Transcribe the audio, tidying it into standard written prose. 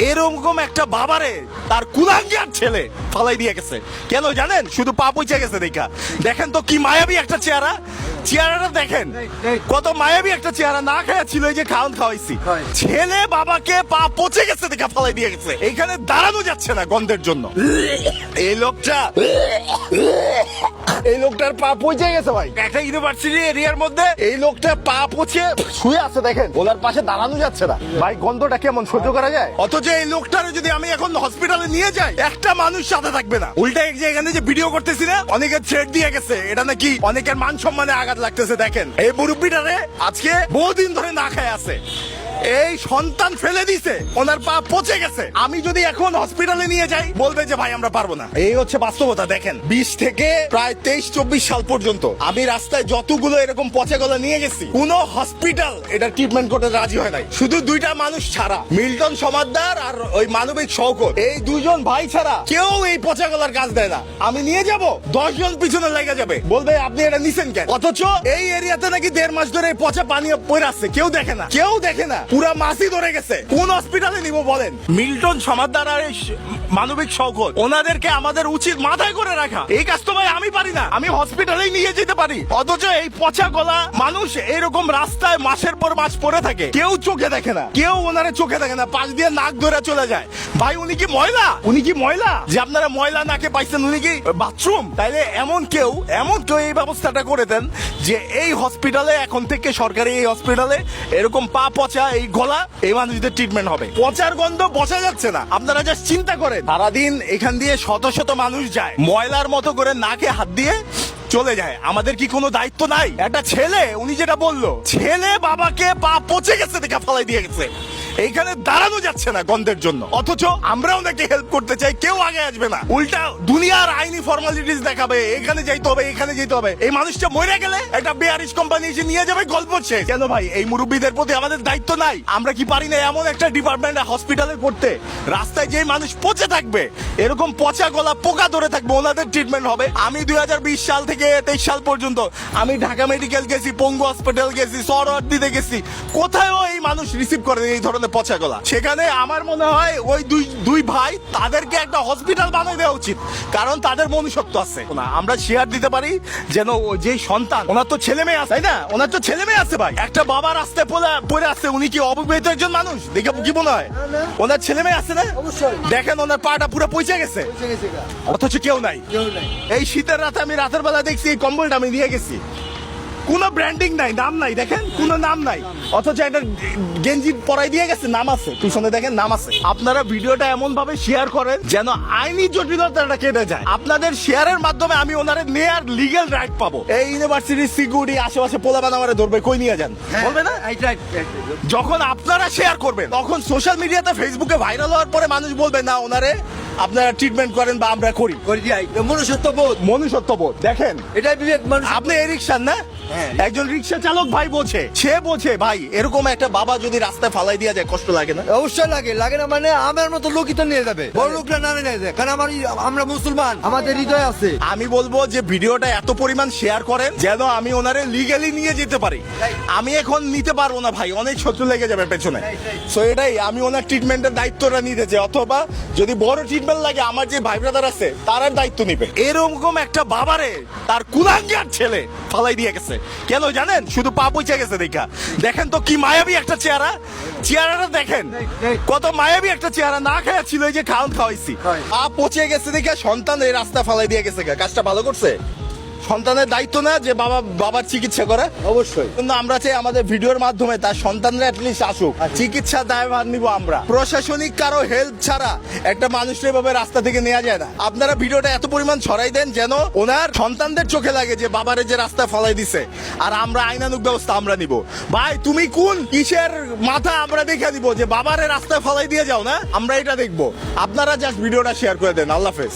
এরকম একটা বাবারে তার কুলাঙ্গার ছেলে ফালাই দিয়ে গেছে। কেন জানেন? শুধু পা পৌঁছে গেছে দেখা। দেখেন তো কি মায়াবী একটা চেহারা, চেহারাটা দেখেন কত মায়াবী একটা চেহারা। না খাওয়া ছিল এই যে খাওয়ান খাওয়াইছি, ছেলে বাবাকে পা পচে গেছে দেখা ফালাই দিয়ে গেছে। এইখানে দাঁড়ানো যাচ্ছে না গন্ধের জন্য। এই লোকটার পা পচে গেছে ভাই, একটা ইউনিভার্সিটি এরিয়ার মধ্যে এই লোকটা পা পচে শুয়ে আছে। দেখেন ওনার পাশে দাঁড়ানো যাচ্ছে না ভাই, গন্ধটা কেমন সহ্য করা যায়? অথচ এই লোকটার যদি আমি এখন হসপিটালে নিয়ে যাই, একটা মানুষ সাথে থাকবে না। উল্টা এক যে এখানে যে ভিডিও করতেছি না, অনেকের থ্রেট দিয়ে গেছে, এটা নাকি অনেকের মান সম্মানে আঘাত লাগতেছে। দেখেন এই মুরব্বিটারে আজকে বহুদিন ধরে না খায় আছে, এই সন্তান ফেলে দিছে, ওনার পা পচে গেছে। আমি যদি এখন হসপিটালে নিয়ে যাই বলবে যে ভাই আমরা পারবো না। এই হচ্ছে বাস্তবতা। দেখেন 20 থেকে প্রায় 23-24 সাল পর্যন্ত আমি রাস্তায় যতগুলো এরকম পচা গলা নিয়ে গেছি, কোন হসপিটাল এটা ট্রিটমেন্ট করতে রাজি হয় নাই। শুধু দুইটা মানুষ ছাড়া, মিল্টন সমাদদার আর ওই মানবিক শওকত, এই দুইজন ভাই ছাড়া কেউ এই পচা গলার কাজ দেয় না। আমি নিয়ে যাব, 10 জন পিছনে লেগে যাবে, বলবে আপনি এটা নিছেন কেন? অথচ এই এরিয়াতে নাকি 1.5 মাস ধরে এই পচা পানি পড়ে আসছে, কেউ দেখে না, কেউ দেখে না। পুরা মাসি ধরে গেছে, কোন হসপিটালে নিব বলেন? মিল্টন সমাদদার আর মানবিক শওকত, ওনাদেরকে আমাদের উচিত মাথায় করে রাখা। এই কাজ তো ভাই আমি পারি না, আমি হসপিটালেই নিয়ে যেতে পারি। অথচ এই পচা গলা মানুষ এরকম রাস্তায় মাসের পর মাস পড়ে থাকে, কেউ চোখে দেখে না, কেউ ওনারে চোখে দেখে না, পাশ দিয়ে নাক ধরে চলে যায়। ভাই উনি কি ময়লা? উনি কি ময়লা যে আপনারা ময়লা নাকে পাইছেন? উনি কি বাথরুম? তাইলে এমন কেউ এই ব্যবস্থাটা করে দেন যে এই হসপিটালে এখন থেকে, সরকারি এই হসপিটালে এরকম পা পচা এই গলা এই মানুষদের ট্রিটমেন্ট হবে। পচার গন্ধ বসা যাচ্ছে না। আপনারা জাস্ট চিন্তা করেন, সারাদিন এখান দিয়ে শত শত মানুষ যায়, ময়লার মতো করে নাকে হাত দিয়ে চলে যায়। আমাদের কি কোনো দায়িত্ব নাই? একটা ছেলে, উনি যেটা বললো, ছেলে বাবাকে পা পচে গেছে দেখা ফালাই দিয়ে গেছে। এইখানে দাঁড়ানো যাচ্ছে না গন্ধের জন্য। অথচ আমরাও নাকি হেল্প করতে চাই, কেউ আগে আসবে না। উল্টা দুনিয়ার আইনি ফর্মালিটিস দেখাবে, এখানে যাইতে হবে, এখানে যেতে হবে। এই মানুষটা মরে গেলে একটা বেয়ারিশ কোম্পানি এসে নিয়ে যাবে, গল্প শেষ। কেন ভাই এই মুরব্বীদের প্রতি আমাদের দায়িত্ব নাই? আমরা কি পারি না এমন একটা ডিপার্টমেন্ট হসপিটালে করতে, রাস্তায় যে মানুষ পচে থাকবে, এরকম পচা গলা পোকা ধরে থাকবে, ওনাদের ট্রিটমেন্ট হবে। আমি 2020 সাল থেকে 23 সাল পর্যন্ত আমি ঢাকা মেডিকেল গেছি, পঙ্গু হসপিটাল গেছি, সরওয়ার্দিতে গেছি, কোথায়ও এই মানুষ রিসিভ করে এই ধরনের পচা গলা। সেখানে আমার মনে হয় ওই দুই ভাই, তাদেরকে একটা হসপিটাল বানিয়ে দেওয়া উচিত, কারণ তাদের মনুষ্যত্ব আছে। আমরা শেয়ার দিতে পারি যেন যে সন্তান, ওনার তো ছেলে মেয়ে আছে, তাই না? ওনার তো ছেলে মেয়ে আছে ভাই। একটা বাবা রাস্তায় পড়ে আছে, উনি কি অবিবাহিত একজন মানুষ? দেখে কি মনে হয় ওনার ছেলে মেয়ে আছে না? দেখেন ওনার পাটা পুরো পচে গেছে, অথচ কেউ নাই। এই শীতের রাতে আমি রাতের বেলা দেখছি এই কম্বলটা আমি নিয়ে গেছি, কোনো ব্র্যান্ডিং নাই, নাম নাই, দেখেন কোনো নাম নাই, অথচ একটা গেঞ্জি পরাই দিয়ে গেছে, নাম আছে পিছনে, দেখেন নাম আছে। আপনারা ভিডিওটা এমন ভাবে শেয়ার করেন যেন আইনি জটিলতাটা কেটে যায়। আপনাদের শেয়ারের মাধ্যমে আমি ওনারে নেয়ার লিগ্যাল রাইট পাবো। এই ইউনিভার্সিটির সিকিউরিটি আশেপাশে পোলাপান আমারে ধরবে, কই নিয়ে যান বলবে না? যখন আপনারা শেয়ার করবেন, তখন সোশ্যাল মিডিয়াতে, ফেসবুকে ভাইরাল হওয়ার পরে মানুষ বলবে না ওনারে আপনারা ট্রিটমেন্ট করেন বা আমরা করি। মনুষ্যত্ববোধ দেখেন, এটাই বিবেক। আপনি এই রিক্সার না, একজন রিক্সা চালক ভাই বোঝে, সে বোঝে ভাই এরকম একটা বাবা যদি রাস্তায় ফালাই দিয়া যায়, কষ্ট লাগে না? অবশ্যই লাগে। লাগে না মানে আমার মতো লোকই তো নিয়ে যাবে, বড় লোকরা না নিয়ে যায়, কারণ আমরা মুসলমান, আমাদের হৃদয় আছে। আমি বলবো যে ভিডিওটা এত পরিমাণ শেয়ার করেন যেন আমি ওনারে লিগ্যালি নিয়ে যেতে পারি। আমি এখন নিতে পারবো না ভাই, অনেক শত্রু লেগে যাবে পেছনে। সো এটাই আমি ওনার ট্রিটমেন্টের দায়িত্বটা নিতে চাই, অথবা যদি বড় ট্রিটমেন্ট লাগে আমার যে ভাই ব্রাদার আছে তার দায়িত্ব নিবে। এরকম একটা বাবারে তার কুলাঙ্গার ছেলে ফালাই দিয়ে গেছে। কেন জানেন? শুধু পা পৌঁছে গেছে দেখা। দেখেন তো কি মায়াবী একটা চেহারা, চেহারাটা দেখেন কত মায়াবী একটা চেহারা। না খাওয়া ছিল এই যে খাওয়ান খাওয়াইছি, পা পচে গেছে দেখে সন্তান এই রাস্তা ফালাই দিয়ে গেছে। কাজটা ভালো করছে। সন্তানের দায়িত্ব না যে বাবার চিকিৎসা করা? অবশ্যই। কিন্তু আমরা চাই আমাদের ভিডিওর মাধ্যমে তার সন্তানরা অ্যাটলিস্ট আসুক, চিকিৎসা দায়ভার নিব আমরা। প্রশাসনিক কারো হেল্প ছাড়া একটা মানুষের এভাবে রাস্তা থেকে নেওয়া যায় না। আপনারা ভিডিওটা এত পরিমাণ ছড়াই দেন যেন ওনার সন্তানদের চোখে লাগে যে বাবারে যে রাস্তা ফলাই দিছে, আর আমরা আইনানুগ ব্যবস্থা আমরা নিব। ভাই তুমি কোন কিসের মাথা আমরা দেখে দিব যে বাবারে রাস্তায় ফলাই দিয়ে যাও না? আমরা এটা দেখবো। আপনারা জাস্ট ভিডিওটা শেয়ার করে দেন। আল্লাহ হাফেজ।